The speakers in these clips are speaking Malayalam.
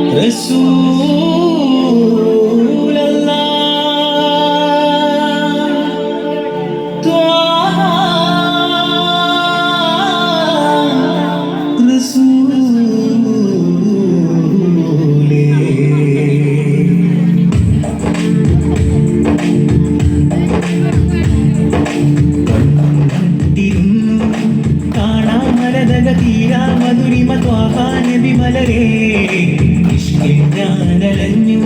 رسول الله طه رسولي കാണാമരതക തീരാ മധുരിമ ത്വാഹ നബി മലരേ ഇഷ്കിൽ ഞാനലഞ്ഞു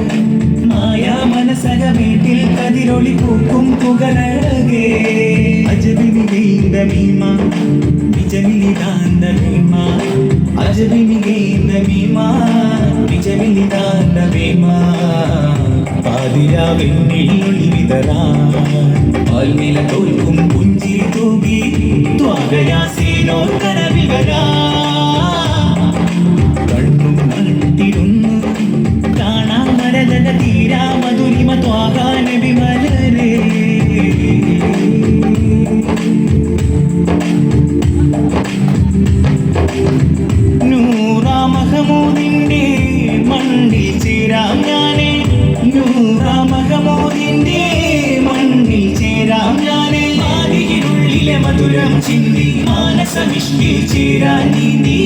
മായാ മനസകമേട്ടിൽ കതിരൊളി പൂക്കും പുകഴകേ അജബിനികൈന്ദ മീമ നിജമിലിതാന്ത മീമ അജബിനികൈന്ദ മീമ നിജമിലിതാന്ത മീമ പാതിരാവെണ്ണിൽ ഒളി വിതറാൻ പാൽനില തോൽക്കും പുഞ്ചിരി തൂകി ത്വാഗയാസീനോ കനവിൽ വരാ കണ്ണും നട്ടിരുന്നു കാണാമരതക തീരാ മധുരിമ ത്വാഹ നബി മലരേ നൂറാ മഹമൂദിന്റെ മണ്ണിൽ ചേരാം ഞാനേ നൂറാ മഹമൂദിന്റെ മണ്ണിൽ ചേരാം ഞാനേ ആദിയിലുള്ളിലെ മധുരം ചിന്തി മാനസമിഷ്ടിൽ ചേരാൻ നീ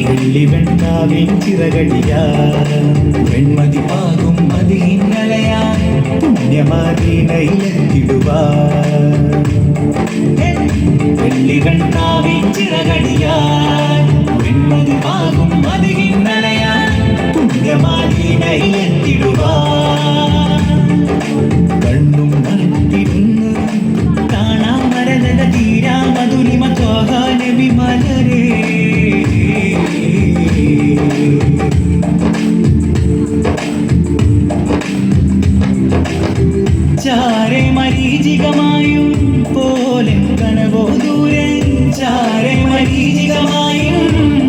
വെള്ളി വെണ്ണാവിൻ ചിറകടിയാ വെൺമതി പാകും മതിയിന്നലയാ പുണ്യമദീനയിലെത്തിടുവാ വെള്ളി വെണ്ണാവിൻ ചിറകടിയാ വെൺമതി പാകും മതിയിന്നലയാ പുണ്യമദീനയിലെത്തിടുവാ കണ്ണും നട്ടിരുന്നു കാണാമരതക തീരാ മധുരിമ ത്വാഹ നബി മലരേ ചാരെ മരീചികമായും പോലൻ കനവോ ദൂരെ ചാരെ മരീചികമായും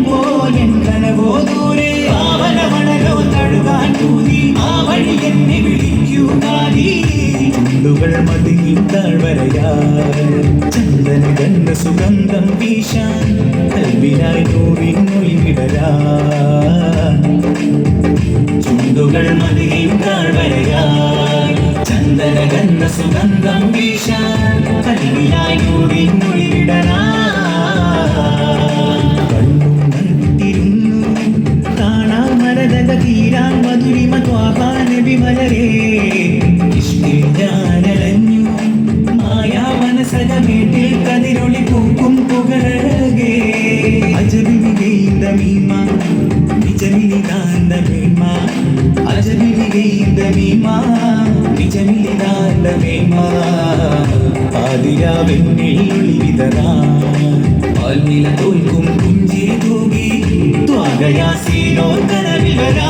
പോലൻ കനവോ ദൂരെ പാവനമണലോ തഴുകാൻ കൂടി ആ വഴി എന്നെ വിളിക്കൂ കാലി ചുണ്ടുകൾ മതിയിൽ താഴ്വരയാ ചന്ദന ഗന്ധ സുഗന്ധം വീശാൻ കൽവിനായി നൂറിൻ മൊഴി വിടരാ ചുണ്ടുകൾ മതിയിൽ താഴ്വരയാ ചന്ദന ഗന്ധ സുഗന്ധം വീശാൻ കൽവിനായി നൂറിൻ മൊഴി വിടരാ കണ്ണും നട്ടിരുന്നു കാണാമരതക തീരാ മധുരിമ ത്വാഹ നബി മലരേ ഇഷ്കിൽ ഞാനലഞ്ഞു മായാ മനസകമേട്ടിൽ കതിരൊളി പൂക്കും പുകഴകേ അജബിനികൈന്ദ മീമ നിജമിലിതാന്ത മീമ അജബിനികൈന്ദ മീമ നിജമിലിതാന്ത മീമ പാതിരാവെണ്ണിൽ ഒളി വിതറാൻ പാൽനില തോൽക്കും പുഞ്ചിരി തൂകി ത്വാഗയാസീനോ കനവിൽ വരാ